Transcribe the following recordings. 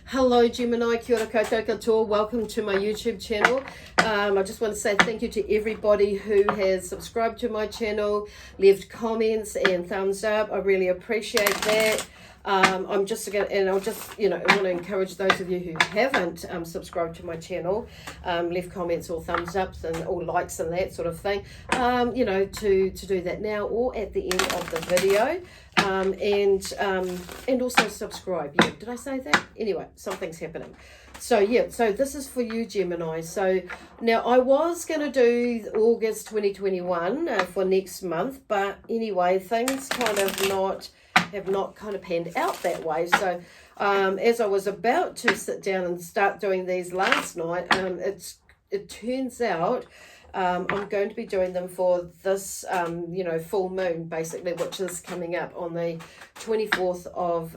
Hello Gemini, kia ora koutou katoa. Welcome to my YouTube channel. I just want to say thank you to everybody who has subscribed to my channel, left comments and thumbs up. I really appreciate that. I'm just going to, and I'll just, I want to encourage those of you who haven't subscribed to my channel, left comments or thumbs ups and or likes and that sort of thing, to do that now or at the end of the video, and also subscribe. Yeah, did I say that? Anyway, something's happening. So yeah, so this is for you, Gemini. So now I was going to do August 2021 for next month, but anyway, things have not kind of panned out that way. So as I was about to sit down and start doing these last night, it turns out I'm going to be doing them for this full moon, basically, which is coming up on the 24th of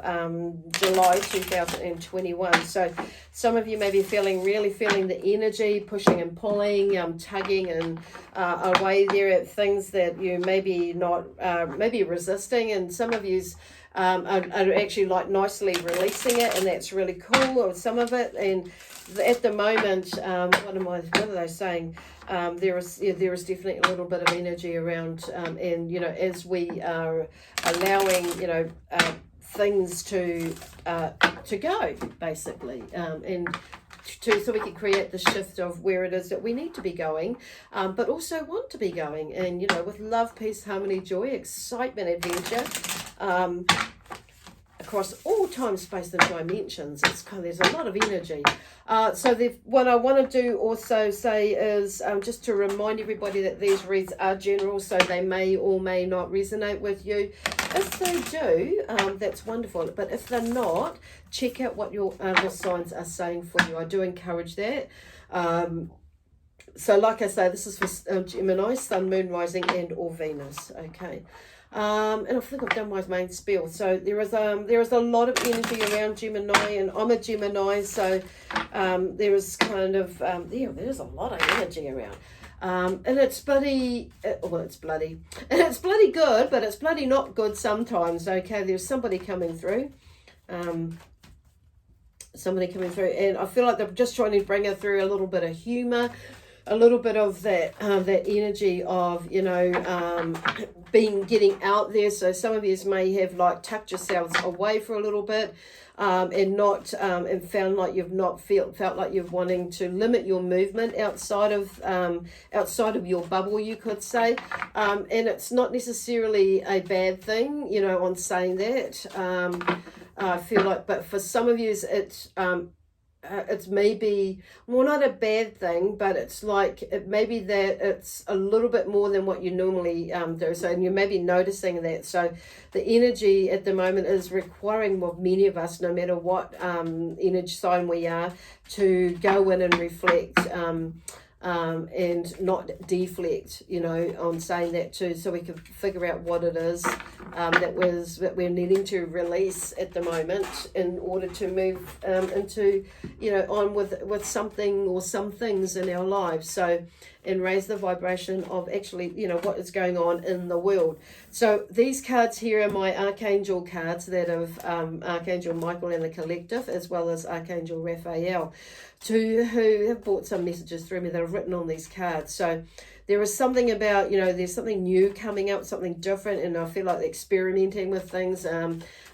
July 2021. So some of you may be really feeling the energy, pushing and pulling, tugging and away there at things that you maybe not, maybe resisting, and some of you's are actually like nicely releasing it, and that's really cool, or some of it. And at the moment, what are they saying? There is definitely a little bit of energy around, and as we are allowing things to go, basically, and so we can create the shift of where it is that we need to be going, but also want to be going, and with love, peace, harmony, joy, excitement, adventure, across all time, space and dimensions. There's a lot of energy. So what I want to do also say is just to remind everybody that these reads are general, so they may or may not resonate with you. If they do, that's wonderful. But if they're not, check out what your other signs are saying for you. I do encourage that. So like I say, this is for Gemini, Sun, Moon, Rising and or Venus. Okay. And I think I've done my main spiel. So there is a lot of energy around Gemini, and I'm a Gemini, so there is kind of there's a lot of energy around, and it's bloody it's bloody good, but it's bloody not good sometimes. Okay, there's somebody coming through, and I feel like they're just trying to bring her through a little bit of humor, a little bit of that energy of getting out there. So some of you may have like tucked yourselves away for a little bit, and not and felt like you're wanting to limit your movement outside of your bubble, you could say, and it's not necessarily a bad thing, on saying that. I feel like, but for some of you it's maybe, well, not a bad thing, but it's like it maybe that it's a little bit more than what you normally do. So, and you may be noticing that. So the energy at the moment is requiring of many of us, no matter what energy sign we are, to go in and reflect, and not deflect, on saying that too, so we can figure out what it is that we're needing to release at the moment in order to move into, on with something or some things in our lives. So, and raise the vibration of actually, what is going on in the world. So these cards here are my Archangel cards that of Archangel Michael and the Collective, as well as Archangel Raphael, who have brought some messages through me that I've written on these cards. So there is something about, there's something new coming up, something different, and I feel like experimenting with things,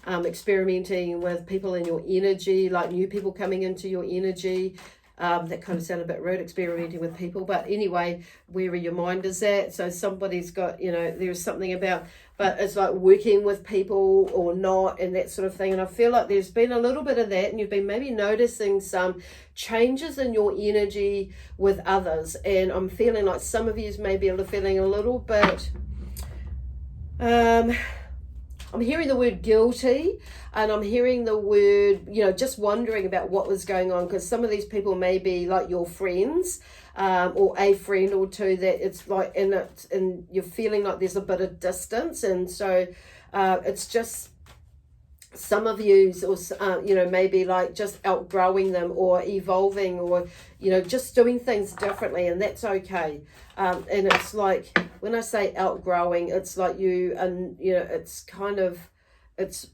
experimenting with people in your energy, like new people coming into your energy. That kind of sounded a bit rude, experimenting with people, but anyway, wherever your mind is at. So somebody's got, there's something about, but it's like working with people or not, and that sort of thing. And I feel like there's been a little bit of that, and you've been maybe noticing some changes in your energy with others. And I'm feeling like some of you may be feeling a little bit, I'm hearing the word guilty, and I'm hearing the word, just wondering about what was going on, because some of these people may be like your friends, or a friend or two, that it's like and you're feeling like there's a bit of distance, and so it's just some of you, or maybe like just outgrowing them or evolving, or just doing things differently, and that's okay. And it's like, when I say outgrowing, it's like you, and it's kind of, it's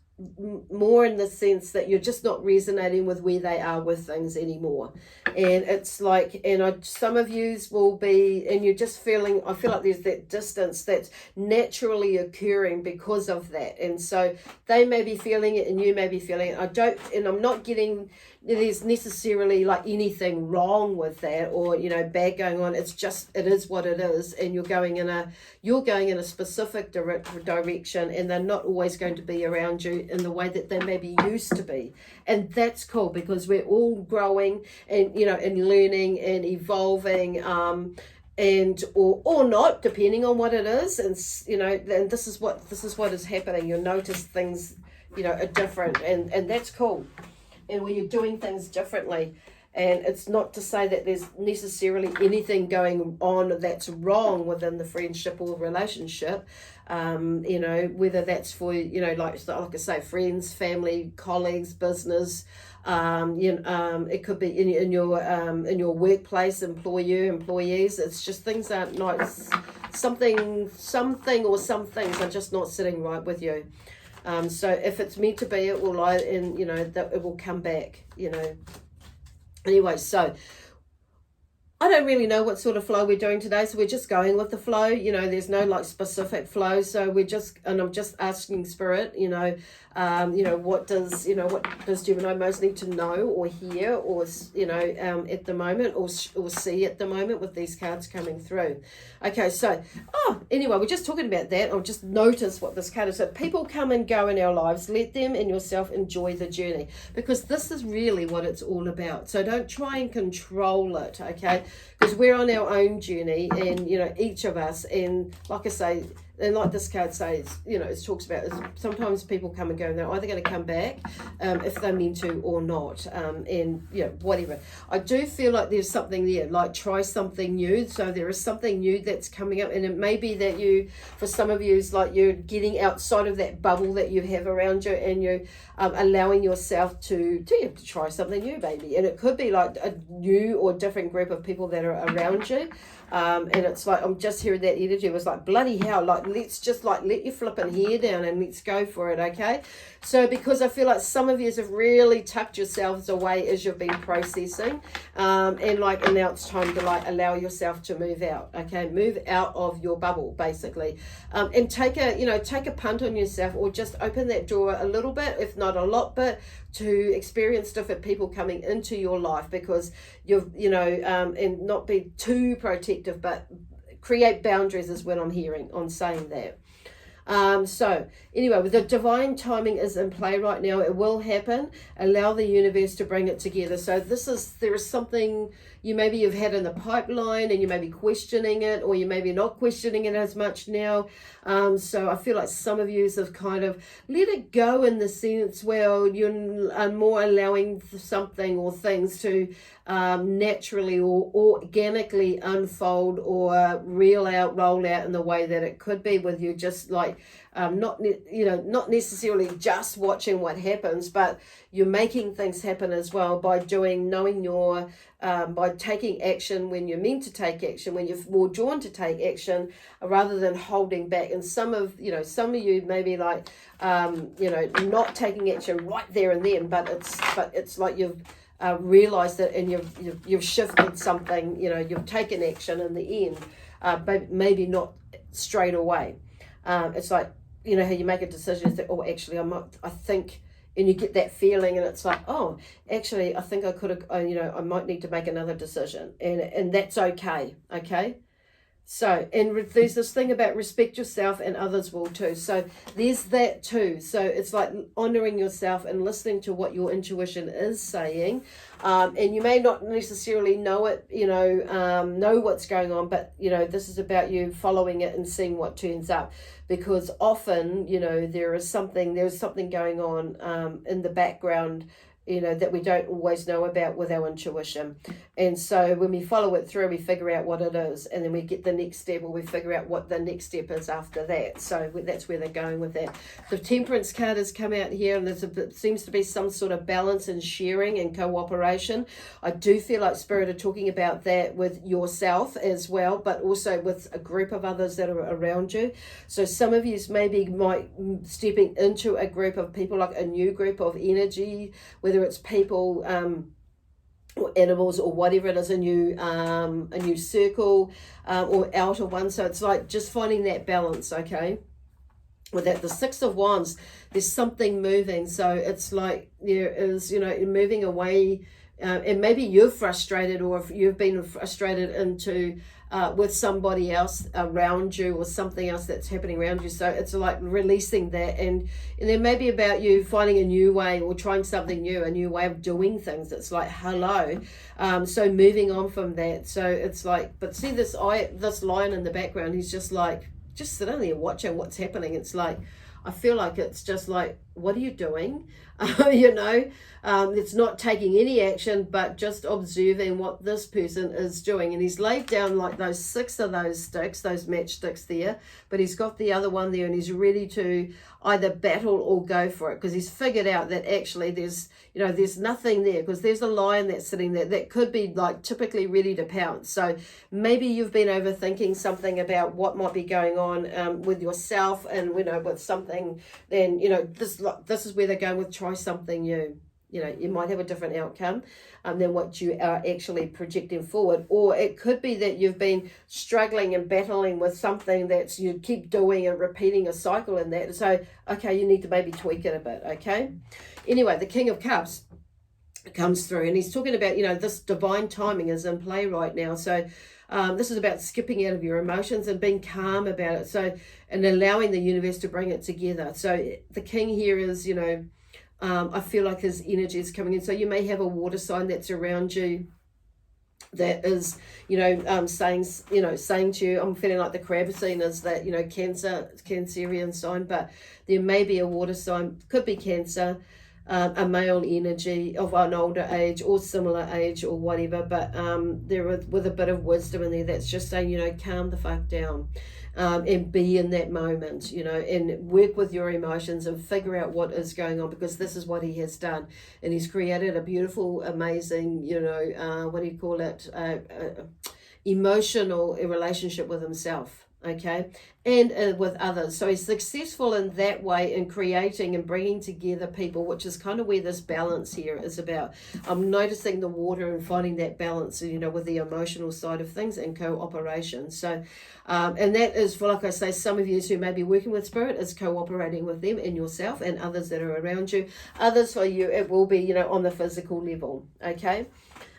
more in the sense that you're just not resonating with where they are with things anymore. And it's like, some of yous will be, and you're just feeling, I feel like there's that distance that's naturally occurring because of that. And so they may be feeling it and you may be feeling it. I'm not getting there's necessarily like anything wrong with that or bad going on. It's just, it is what it is, and you're going in a specific direction, and they're not always going to be around you in the way that they maybe used to be. And that's cool, because we're all growing and and learning and evolving, and or not, depending on what it is. And and this is what is happening. You'll notice things are different, and that's cool. And when you're doing things differently, and it's not to say that there's necessarily anything going on that's wrong within the friendship or relationship, whether that's for like I say, friends, family, colleagues, business, it could be in your workplace, employees. It's just things aren't nice. Something or some things are just not sitting right with you. So if it's meant to be, it will lie, and that it will come back. Anyway, so I don't really know what sort of flow we're doing today, so we're just going with the flow. There's no like specific flow, so I'm just asking Spirit, what does Gemini most need to know or hear, or at the moment, or see at the moment with these cards coming through. Okay, so anyway, we're just talking about that. I'll just notice what this card is. So people come and go in our lives. Let them and yourself enjoy the journey, because this is really what it's all about. So don't try and control it, okay? Because we're on our own journey, and each of us, and like I say, and like this card says, it talks about is sometimes people come and go, and they're either going to come back if they're meant to or not, and whatever. I do feel like there's something there, like try something new. So there is something new that's coming up, and it may be that for some of you, it's like you're getting outside of that bubble that you have around you, and you're allowing yourself to try something new, baby. And it could be like a new or different group of people that are around you. And it's like, I'm just hearing that energy. It was like, bloody hell, like, let's just like let your flipping hair down and let's go for it, okay? So because I feel like some of you have really tucked yourselves away as you've been processing, and now it's time to like allow yourself to move out, okay? Move out of your bubble, basically, and take a punt on yourself, or just open that door a little bit, if not a lot, but to experience different people coming into your life, because and not be too protective, but create boundaries is what I'm hearing on saying that. So anyway, the divine timing is in play right now. It will happen. Allow the universe to bring it together. So there is something you've had in the pipeline, and you may be questioning it, or you may be not questioning it as much now. So I feel like some of you have kind of let it go, in the sense where you are more allowing something or things to naturally or organically unfold or roll out in the way that it could be, with you just like not necessarily just watching what happens, but you're making things happen as well by by taking action when you're meant to take action, when you're more drawn to take action, rather than holding back. And some of you maybe like not taking action right there and then, but it's like you've realized it, and you've shifted something. You've taken action in the end, but maybe not straight away. It's like how you make a decision, you think, oh, actually I think, and you get that feeling, and it's like, oh, actually I think I could have, I might need to make another decision, and that's okay. So, and there's this thing about respect yourself, and others will too. So there's that too. So it's like honoring yourself and listening to what your intuition is saying. And you may not necessarily know it, know what's going on, but, this is about you following it and seeing what turns up. Because often, there's something going on in the background, that we don't always know about with our intuition. And so when we follow it through, we figure out what it is, and then we get the next step, or we figure out what the next step is after that. So that's where they're going with that. The Temperance card has come out here, and seems to be some sort of balance and sharing and cooperation. I do feel like Spirit are talking about that with yourself as well, but also with a group of others that are around you. So some of you maybe might stepping into a group of people, like a new group of energy, whether it's people, or animals, or whatever it is, a new circle, or outer one. So it's like just finding that balance, okay? With that, the Six of Wands, there's something moving. So it's like there is, moving away, and maybe you're frustrated, or if you've been frustrated into with somebody else around you, or something else that's happening around you. So it's like releasing that, and then maybe about you finding a new way, or trying something new, a new way of doing things. It's like, hello. So moving on from that. So it's like, but see this lion in the background, he's just like, just sitting there watching what's happening. It's like, I feel like it's just like, what are you doing? It's not taking any action, but just observing what this person is doing. And he's laid down like those 6 of those sticks, those matchsticks there, but he's got the other one there, and he's ready to either battle or go for it, because he's figured out that actually there's nothing there, because there's a lion that's sitting there that could be like typically ready to pounce. So maybe you've been overthinking something about what might be going on with yourself, and with something, then this is where they're going with try something new. You might have a different outcome than what you are actually projecting forward. Or it could be that you've been struggling and battling with something that you keep doing and repeating a cycle in that. So, okay, you need to maybe tweak it a bit, okay? Anyway, the King of Cups comes through, and he's talking about, this divine timing is in play right now. So this is about skipping out of your emotions and being calm about it. So, and allowing the universe to bring it together. So the king here is, I feel like his energy is coming in. So you may have a water sign that's around you that is, saying to you, I'm feeling like the crab scene is that, Cancerian sign, but there may be a water sign, could be Cancer, a male energy of an older age or similar age or whatever, but there with a bit of wisdom in there that's just saying, calm the fuck down. And be in that moment, and work with your emotions and figure out what is going on, because this is what he has done. And he's created a beautiful, amazing, emotional relationship with himself, okay, and with others. So he's successful in that way, in creating and bringing together people, which is kind of where this balance here is about. I'm noticing the water and finding that balance, with the emotional side of things and cooperation. So and that is for, like I say, some of you who may be working with spirit is cooperating with them and yourself and others that are around you. Others for you, it will be, on the physical level, okay?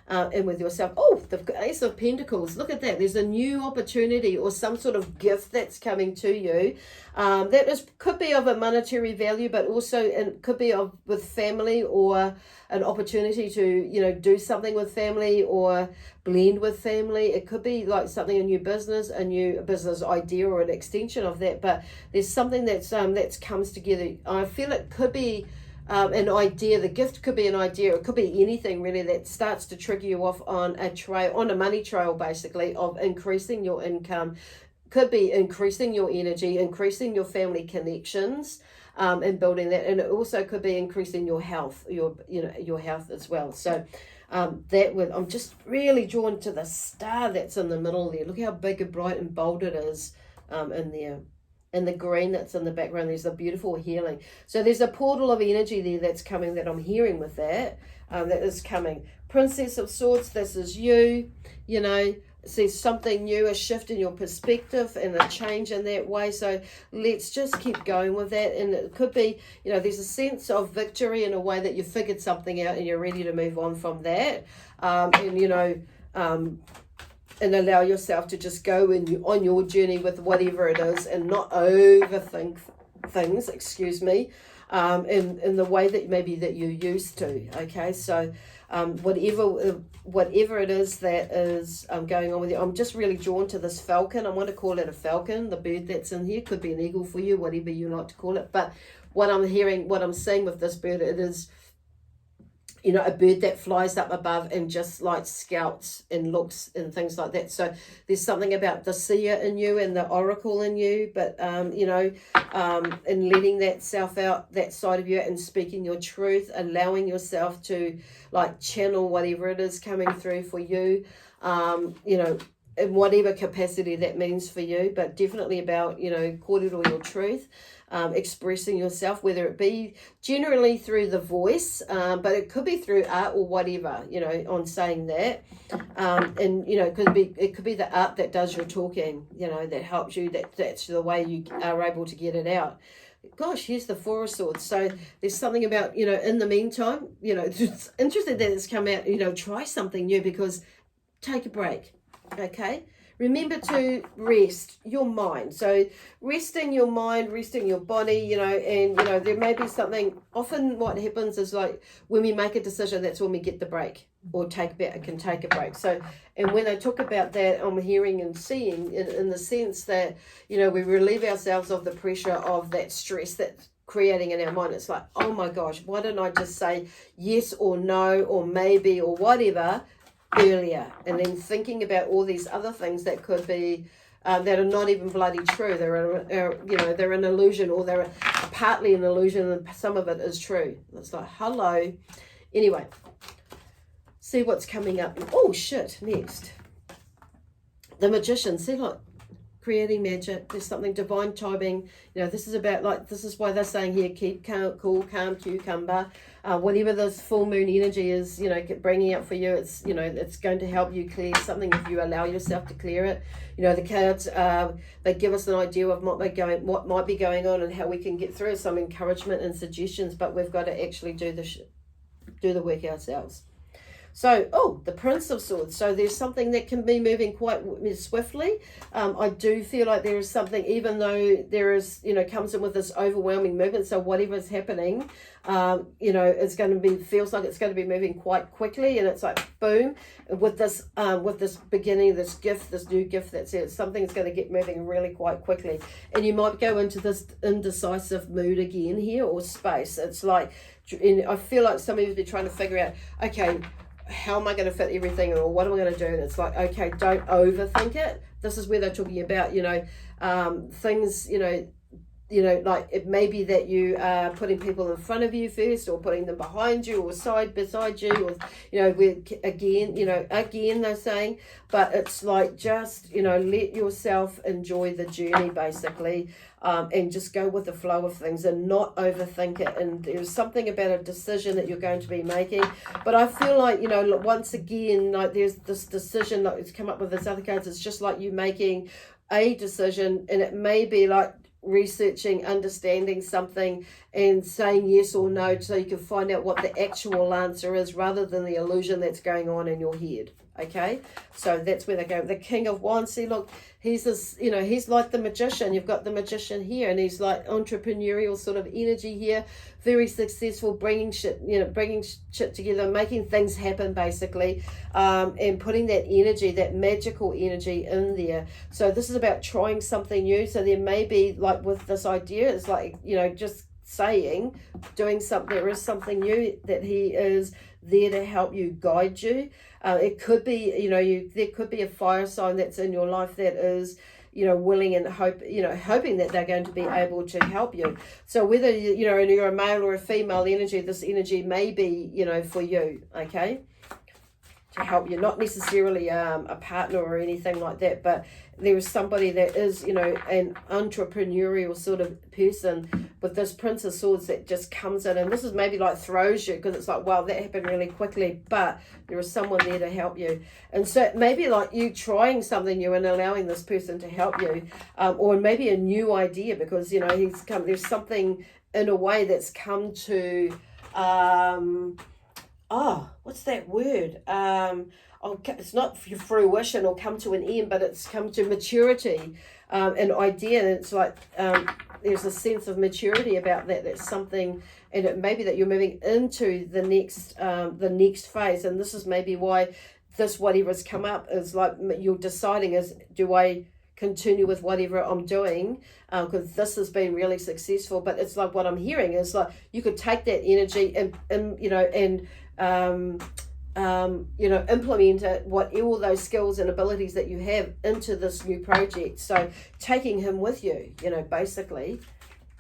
And with yourself. Oh, the Ace of Pentacles. Look at that. There's a new opportunity or some sort of gift that's coming to you. Could be of a monetary value, but also it could be with family, or an opportunity to, do something with family or blend with family. It could be like something, a new business idea or an extension of that. But there's something that's comes together. I feel it could be an idea. The gift could be an idea. It could be anything really that starts to trigger you off on a money trail, basically, of increasing your income. Could be increasing your energy, increasing your family connections, and building that. And it also could be increasing your health, your health as well. So I'm just really drawn to the star that's in the middle there. Look how big and bright and bold it is in there. And the green that's in the background, there's a beautiful healing. So there's a portal of energy there that's coming, that I'm hearing with that is coming. Princess of Swords, this is you, there's something new, a shift in your perspective and a change in that way. So let's just keep going with that. And it could be, there's a sense of victory in a way that you figured something out and you're ready to move on from that. And allow yourself to just go on your journey with whatever it is, and not overthink things, in the way that maybe that you used to, okay? So whatever it is that is going on with you, I'm just really drawn to this falcon. I want to call it a falcon, the bird that's in here. Could be an eagle for you, whatever you like to call it. But what I'm seeing with this bird, it is you know, a bird that flies up above and just like scouts and looks and things like that. So there's something about the seer in you and the oracle in you, but you know, and letting that self out, that side of you, and speaking your truth, allowing yourself to like channel whatever it is coming through for you, you know, in whatever capacity that means for you, but definitely about, you know, kōrero your truth. Expressing yourself, whether it be generally through the voice, but it could be through art or whatever, you know, on saying that. And, you know, it could be the art that does your talking, you know, that helps you, that's the way you are able to get it out. Gosh, here's the Four of Swords. So there's something about, you know, in the meantime, you know, it's interesting that it's come out, you know, try something new, because take a break, okay? Remember to rest your mind. So resting your mind, resting your body, you know, and, you know, there may be something, often what happens is like when we make a decision, that's when we get the break or take a break. So, and when I talk about that, I'm hearing and seeing in the sense that, you know, we relieve ourselves of the pressure of that stress that's creating in our mind. It's like, oh my gosh, why don't I just say yes or no or maybe or whatever earlier, and then thinking about all these other things that could be that are not even bloody true. They're you know, they're an illusion, or they're partly an illusion, and some of it is true. It's like, hello. Anyway, see what's coming up. Oh shit, next, the Magician. See, like, creating magic. There's something divine timing. You know, this is about, like, this is why they're saying here, keep cool, calm cucumber. Whatever this full moon energy is, you know, bringing up for you, it's, you know, it's going to help you clear something if you allow yourself to clear it. You know, the cards, they give us an idea of what might be going on and how we can get through, some encouragement and suggestions, but we've got to actually do the work ourselves. So, oh, the Prince of Swords. So there's something that can be moving quite swiftly. I do feel like there is something, even though there is, you know, comes in with this overwhelming movement. So whatever's happening, you know, it's going to be, feels like it's going to be moving quite quickly. And it's like, boom, with this beginning, this gift, this new gift that's here, something's going to get moving really quite quickly. And you might go into this indecisive mood again here, or space. It's like, and I feel like some of you be trying to figure out, okay, how am I going to fit everything, or what am I going to do? And it's like, okay, don't overthink it. This is where they're talking about, you know, things, you know, like it may be that you are putting people in front of you first, or putting them behind you, or beside you, or, you know, again they're saying, but it's like, just, you know, let yourself enjoy the journey, basically, and just go with the flow of things and not overthink it. And there's something about a decision that you're going to be making, but I feel like, you know, once again, like there's this decision, like it's come up with this other cards, it's just like you making a decision, and it may be like researching, understanding something and saying yes or no, so you can find out what the actual answer is, rather than the illusion that's going on in your head. Okay, so that's where they go. The King of Wands, see, look, he's this, you know, he's like the Magician. You've got the Magician here, and he's like entrepreneurial sort of energy here, very successful, bringing shit together, making things happen, basically, and putting that energy, that magical energy in there. So this is about trying something new. So there may be, like with this idea, it's like, you know, just saying, doing something, there is something new that he is there to help you, guide you. It could be, you know, there could be a fire sign that's in your life that is, you know, willing and hoping that they're going to be able to help you. So whether, you know, you're a male or a female energy, this energy may be, you know, for you, okay, to help you, not necessarily a partner or anything like that, but there is somebody that is, you know, an entrepreneurial sort of person with this Prince of Swords that just comes in, and this is maybe like throws you, because it's like, wow, that happened really quickly, but there is someone there to help you. And so it may be like you trying something new and allowing this person to help you, or maybe a new idea, because, you know, there's something in a way that's come to what's that word? It's not fruition or come to an end, but it's come to maturity, an idea. And it's like, there's a sense of maturity about that. That's something, and it may be that you're moving into the next phase. And this is maybe why this, whatever's come up, is like you're deciding is, do I continue with whatever I'm doing, because this has been really successful. But it's like, what I'm hearing is like, you could take that energy and you know, and implement it, all those skills and abilities that you have into this new project. So taking him with you, basically.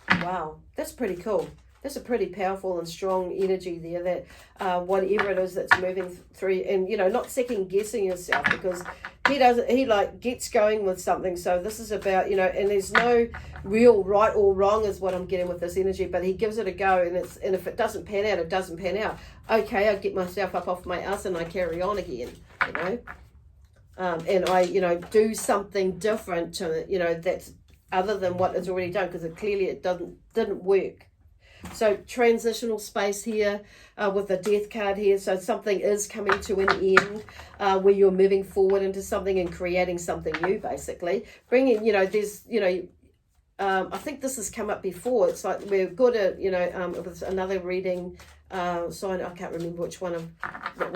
Wow, that's pretty cool. That's a pretty powerful and strong energy there, that whatever it is that's moving through, and not second guessing yourself, because he gets going with something. So this is about, and there's no real right or wrong is what I'm getting with this energy, but he gives it a go, and if it doesn't pan out, it doesn't pan out. Okay, I get myself up off my ass and I carry on again, and I do something different to that's other than what is already done, because clearly it didn't work. So transitional space here, with the death card here. So something is coming to an end, where you're moving forward into something and creating something new, basically. Bringing, there's, I think this has come up before. It's like we're good at, it was another reading sign. I can't remember which one it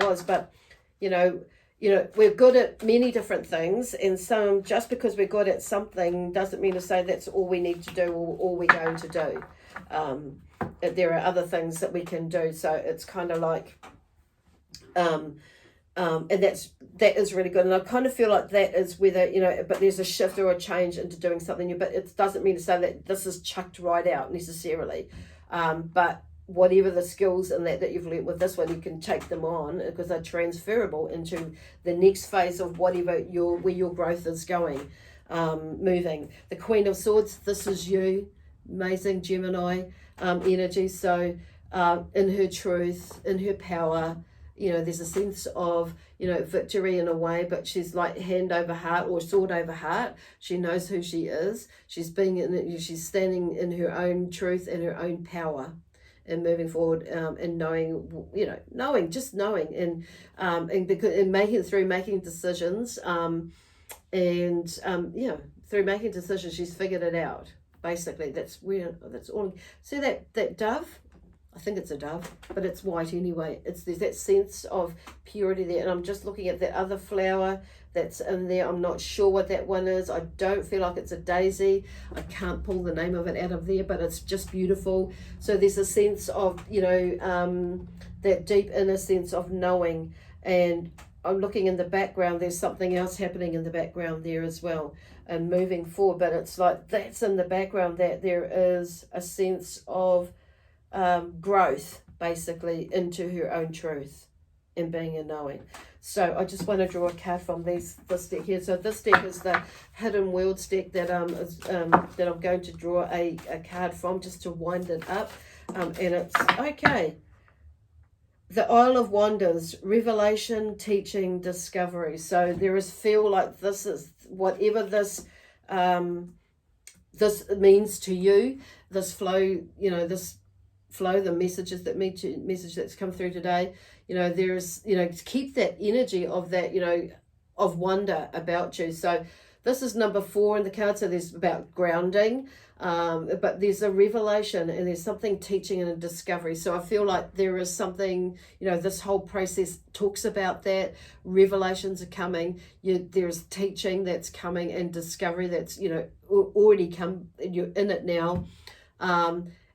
was, but, we're good at many different things, and just because we're good at something doesn't mean to say that's all we need to do or all we're going to do. There are other things that we can do, so it's kind of like, and that is really good. And I kind of feel like that is whether, but there's a shift or a change into doing something new, but it doesn't mean to say that this is chucked right out necessarily. But whatever the skills and that you've learnt with this one, you can take them on, because they're transferable into the next phase of whatever where your growth is going, moving. The Queen of Swords, this is you, amazing Gemini energy. So in her truth, in her power, there's a sense of, victory in a way, but she's like hand over heart or sword over heart. She knows who she is. She's she's standing in her own truth and her own power, and moving forward, and knowing, and making decisions, through making decisions, she's figured it out. Basically, that's all. See that dove? I think it's a dove, but it's white anyway. There's that sense of purity there, and I'm just looking at that other flower that's in there. I'm not sure what that one is. I don't feel like it's a daisy. I can't pull the name of it out of there, but it's just beautiful. So there's a sense of, that deep inner sense of knowing, and I'm looking in the background. There's something else happening in the background there as well, and moving forward, but it's like that's in the background, that there is a sense of growth, basically, into her own truth and being a knowing. So I just want to draw a card from this deck here. So this deck is the Hidden Worlds deck that that I'm going to draw a card from, just to wind it up. And it's okay. The Isle of Wonders, revelation, teaching, discovery. So there is feel like this is whatever this means to you. This flow, the messages message that's come through today. There's, keep that energy of that, of wonder about you. So this is number 4 in the card. So there's about grounding, but there's a revelation, and there's something teaching and a discovery. So I feel like there is something, this whole process talks about that. Revelations are coming. There's teaching that's coming, and discovery that's, already come, and you're in it now.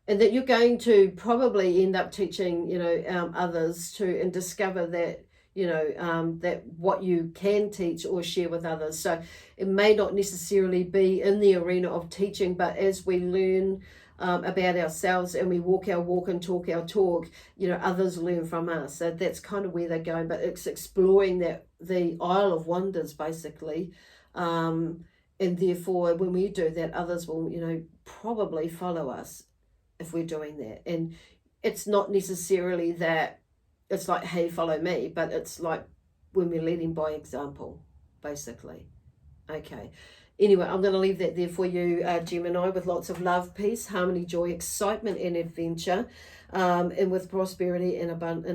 And that you're going to probably end up teaching, others and discover that, that what you can teach or share with others. So it may not necessarily be in the arena of teaching, but as we learn about ourselves and we walk our walk and talk our talk, others learn from us. So that's kind of where they're going, but it's exploring the Isle of Wonders, basically. And therefore, when we do that, others will, probably follow us if we're doing that. And it's not necessarily that it's like, hey, follow me, but it's like when we're leading by example, basically. Okay. Anyway, I'm going to leave that there for you, Gemini, with lots of love, peace, harmony, joy, excitement, and adventure, and with prosperity and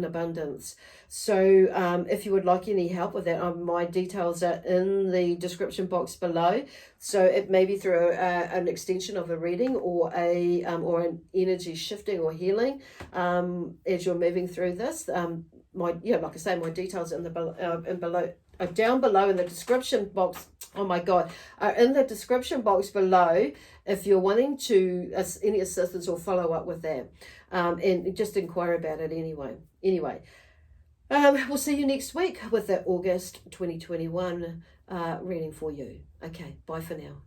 abundance. So if you would like any help with that, my details are in the description box below. So it may be through an extension of a reading, or an energy shifting or healing as you're moving through this. Like I say, my details in below. Down below in the description box, in the description box below, if you're wanting to any assistance or follow up with that, and just inquire about it anyway. We'll see you next week with the August 2021 reading for you. Okay, bye for now.